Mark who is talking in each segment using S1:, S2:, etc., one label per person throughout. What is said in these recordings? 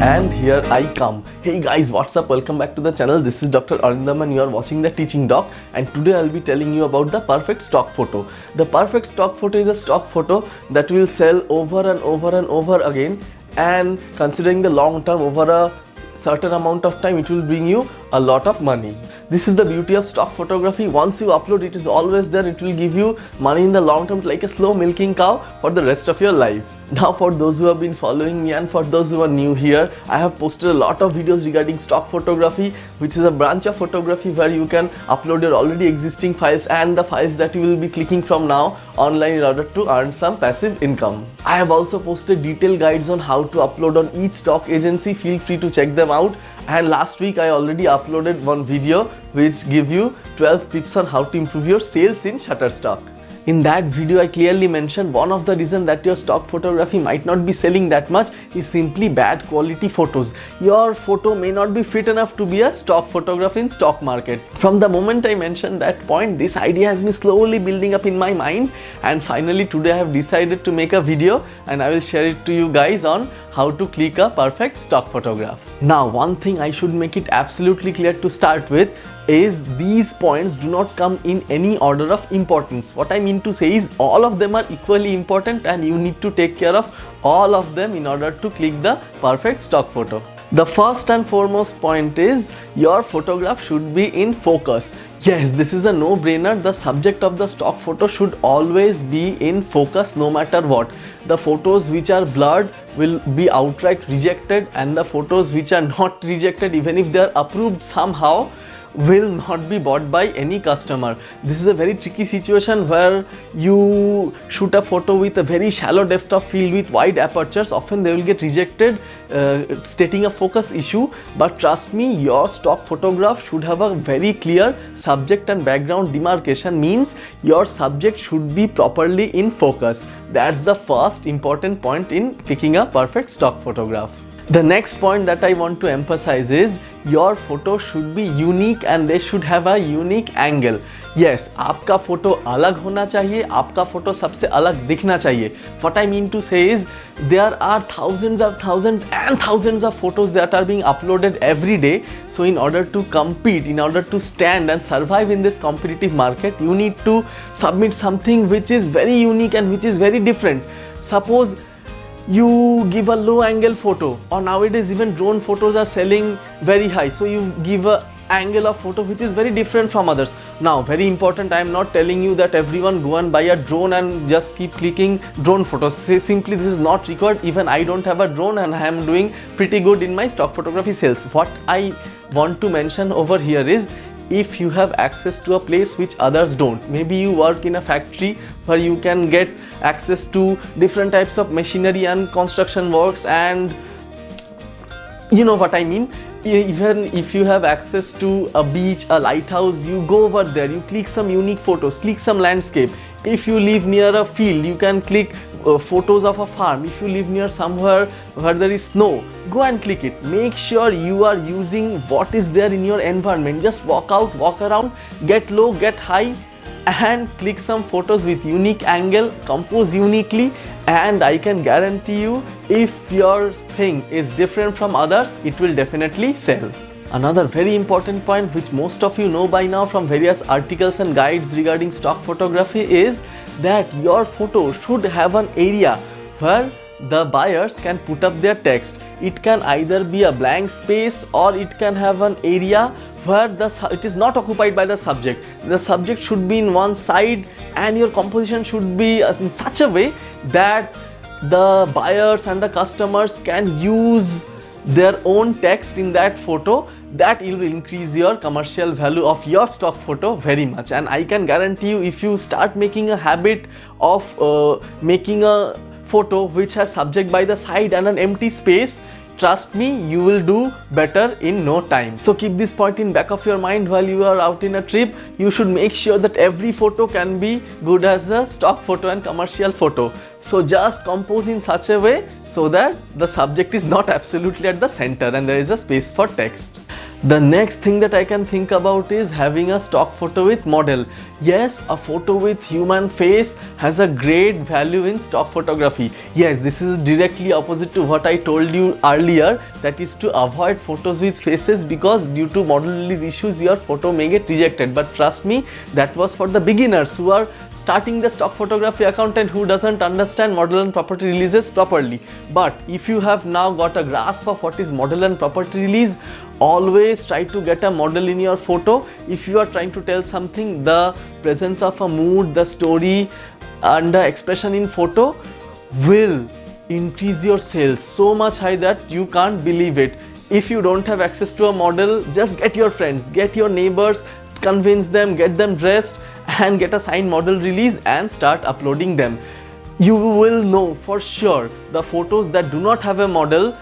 S1: And here I come. Hey guys, what's up? Welcome back to the channel. This is Dr. Arindam and you are watching the Teaching Doc, and today I'll be telling you about the perfect stock photo. The perfect stock photo is a stock photo that will sell over and over and over again, and considering the long term, over a certain amount of time, it will bring you a lot of money. This is the beauty of stock photography. Once you upload, it is always there. It will give you money in the long term, like a slow milking cow for the rest of your life. Now, for those who have been following me and for those who are new here, I have posted a lot of videos regarding stock photography, which is a branch of photography where you can upload your already existing files and the files that you will be clicking from now online in order to earn some passive income. I have also posted detailed guides on how to upload on each stock agency. Feel free to check them out. And last week I already uploaded one video which give you 12 tips on how to improve your sales in Shutterstock. In that video, I clearly mentioned one of the reasons that your stock photography might not be selling that much is simply bad quality photos. Your photo may not be fit enough to be a stock photography in stock market. From the moment I mentioned that point, this idea has been slowly building up in my mind, and finally today I have decided to make a video and I will share it to you guys on how to click a perfect stock photograph. Now, one thing I should make it absolutely clear to start with is these points do not come in any order of importance. What I mean to say is all of them are equally important and you need to take care of all of them in order to click the perfect stock photo. The first and foremost point is your photograph should be in focus. Yes, this is a no-brainer. The subject of the stock photo should always be in focus no matter what. The photos which are blurred will be outright rejected, and the photos which are not rejected, even if they are approved somehow, will not be bought by any customer. This is a very tricky situation where you shoot a photo with a very shallow depth of field with wide apertures. Often they will get rejected stating a focus issue, but trust me, your stock photograph should have a very clear subject and background demarcation. Means your subject should be properly in focus. That's the first important point in picking a perfect stock photograph. The next point that I want to emphasize is your photo should be unique and they should have a unique angle. Yes, आपका photo अलग होना चाहिए, आपका photo सबसे अलग दिखना चाहिए. What I mean to say is there are thousands of photos that are being uploaded every day. So in order to compete, in order to stand and survive in this competitive market, you need to submit something which is very unique and which is very different. Suppose you give a low angle photo, or nowadays even drone photos are selling very high, so you give a angle of photo which is very different from others. Now, very important, I am not telling you that everyone go and buy a drone and just keep clicking drone photos. Simply this is not required. Even I don't have a drone and I am doing pretty good in my stock photography sales. What I want to mention over here is, if you have access to a place which others don't, maybe you work in a factory where you can get access to different types of machinery and construction works, and you know what I mean. Even if you have access to a beach, a lighthouse, you go over there, you click some unique photos, click some landscape. If you live near a field, you can click photos of a farm. If you live near somewhere where there is snow, go and click it. Make sure you are using what is there in your environment. Just walk out, walk around, get low, get high, and click some photos with unique angle, compose uniquely, and I can guarantee you, if your thing is different from others, it will definitely sell. Another very important point which most of you know by now from various articles and guides regarding stock photography is that your photo should have an area where the buyers can put up their text. It can either be a blank space or it can have an area where it is not occupied by the subject. The subject should be in one side and your composition should be in such a way that the buyers and the customers can use their own text in that photo. That will increase your commercial value of your stock photo very much. And I can guarantee you, if you start making a habit of making a photo which has subject by the side and an empty space, trust me, you will do better in no time. So keep this point in back of your mind while you are out in a trip. You should make sure that every photo can be good as a stock photo and commercial photo. So just compose in such a way so that the subject is not absolutely at the center and there is a space for text. The next thing that I can think about is having a stock photo with model. Yes, a photo with human face has a great value in stock photography. Yes, this is directly opposite to what I told you earlier, that is to avoid photos with faces, because due to model release issues your photo may get rejected. But trust me, that was for the beginners who are starting the stock photography account and who doesn't understand model and property releases properly. But if you have now got a grasp of what is model and property release, always try to get a model in your photo. If you are trying to tell something, the presence of a mood, the story and the expression in photo will increase your sales so much high that you can't believe it. If you don't have access to a model, just get your friends, get your neighbors, convince them, get them dressed and get a signed model release and start uploading them. You will know for sure the photos that do not have a model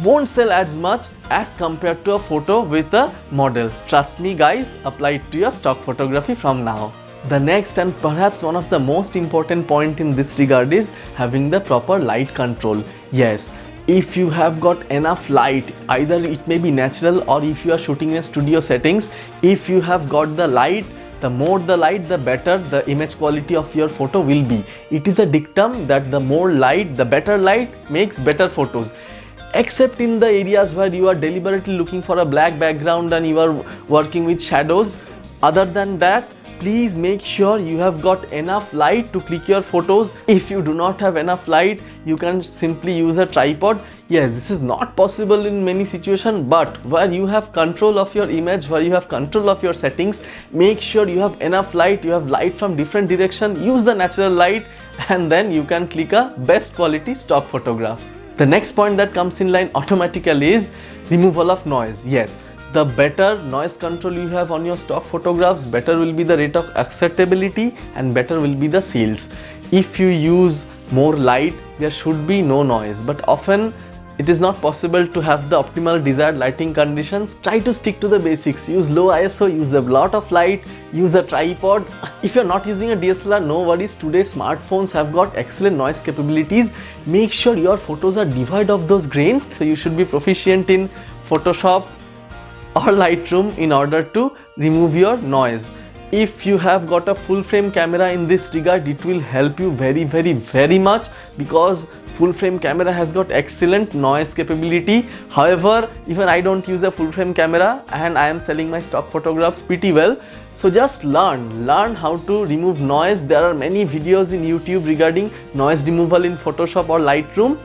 S1: won't sell as much as compared to a photo with a model. Trust me guys, apply it to your stock photography from now. The next and perhaps one of the most important point in this regard is having the proper light control. Yes, if you have got enough light, either it may be natural or if you are shooting in studio settings, if you have got the light, the more the light, the better the image quality of your photo will be. It is a dictum that the more light, the better light makes better photos. Except in the areas where you are deliberately looking for a black background and you are working with shadows. Other than that, please make sure you have got enough light to click your photos. If you do not have enough light, you can simply use a tripod. Yes, this is not possible in many situations, but where you have control of your image, where you have control of your settings, make sure you have enough light, you have light from different direction, use the natural light and then you can click a best quality stock photograph. The next point that comes in line automatically is removal of noise. Yes, the better noise control you have on your stock photographs, better will be the rate of acceptability and better will be the sales. If you use more light, there should be no noise, but often it is not possible to have the optimal desired lighting conditions. Try to stick to the basics. Use low ISO, use a lot of light, use a tripod. If you're not using a DSLR, no worries. Today smartphones have got excellent noise capabilities. Make sure your photos are devoid of those grains. So you should be proficient in Photoshop or Lightroom in order to remove your noise. If you have got a full frame camera in this regard, it will help you very much, because full frame camera has got excellent noise capability. However, even I don't use a full frame camera and I am selling my stock photographs pretty well. So just learn how to remove noise. There are many videos in YouTube regarding noise removal in Photoshop or Lightroom.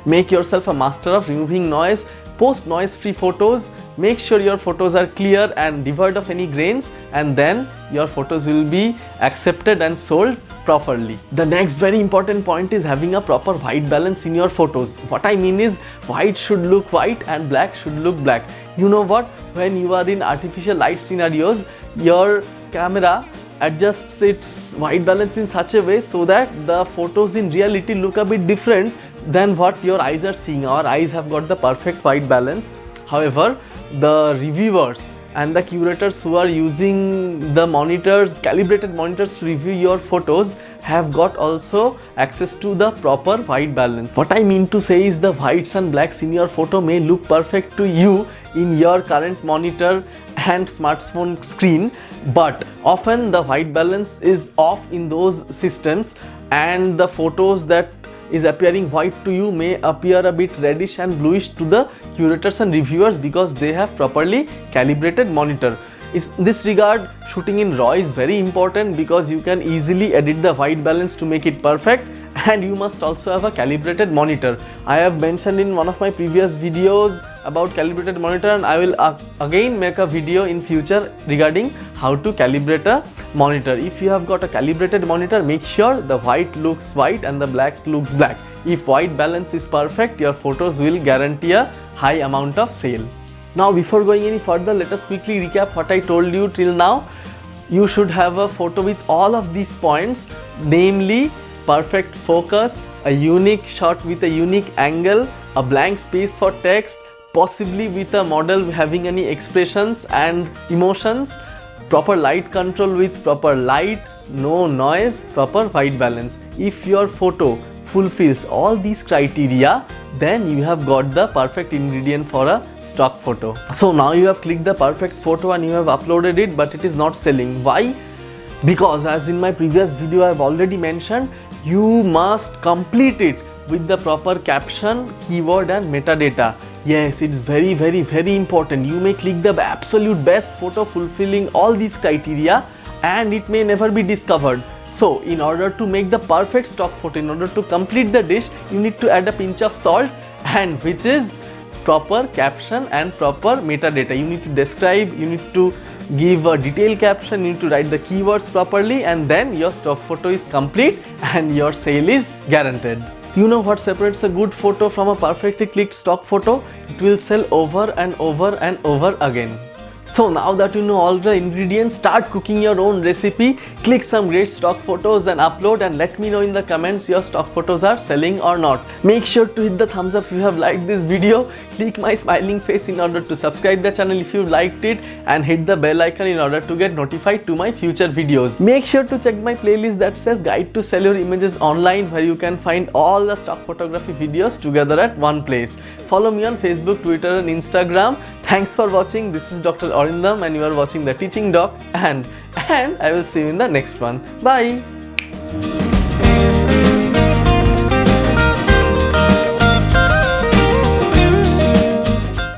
S1: Make yourself a master of removing noise. Post noise free photos. Make sure your photos are clear and devoid of any grains, and then your photos will be accepted and sold properly. The next very important point is having a proper white balance in your photos. What I mean is, white should look white and black should look black. You know what? When you are in artificial light scenarios, your camera adjusts its white balance in such a way so that the photos in reality look a bit different than what your eyes are seeing. Our eyes have got the perfect white balance. However, the reviewers and the curators who are using the monitors, calibrated monitors to review your photos, have got also access to the proper white balance. What I mean to say is, the whites and blacks in your photo may look perfect to you in your current monitor and smartphone screen, but often the white balance is off in those systems and the photos that is appearing white to you may appear a bit reddish and bluish to the curators and reviewers, because they have properly calibrated monitor. In this regard, shooting in RAW is very important, because you can easily edit the white balance to make it perfect, and you must also have a calibrated monitor. I have mentioned in one of my previous videos about calibrated monitor, and I will again make a video in future regarding how to calibrate a monitor. If you have got a calibrated monitor, make sure the white looks white and the black looks black. If white balance is perfect, your photos will guarantee a high amount of sale. Now, before going any further, let us quickly recap what I told you till now. You should have a photo with all of these points, namely perfect focus, a unique shot with a unique angle, a blank space for text, possibly with a model having any expressions and emotions, proper light control with proper light, no noise, proper white balance. If your photo fulfills all these criteria, then you have got the perfect ingredient for a stock photo. So now you have clicked the perfect photo and you have uploaded it, but it is not selling. Why? because as in my previous video I have already mentioned, you must complete it with the proper caption, keyword and metadata. Yes, it's very important. You may click the absolute best photo fulfilling all these criteria and it may never be discovered. So in order to make the perfect stock photo, in order to complete the dish, you need to add a pinch of salt, and which is proper caption and proper metadata. You need to describe, you need to give a detailed caption, you need to write the keywords properly, and then your stock photo is complete and your sale is guaranteed. You know what separates a good photo from a perfectly clicked stock photo? It will sell over and over and over again. So now that you know all the ingredients, start cooking your own recipe, click some great stock photos and upload, and let me know in the comments your stock photos are selling or not. Make sure to hit the thumbs up if you have liked this video, click my smiling face in order to subscribe the channel if you liked it, and hit the bell icon in order to get notified to my future videos. Make sure to check my playlist that says Guide to Sell Your Images Online, where you can find all the stock photography videos together at one place. Follow me on Facebook, Twitter and Instagram. Thanks for watching. This is Dr. Arindam and you are watching The Teaching Doc, and I will see you in the next one. Bye.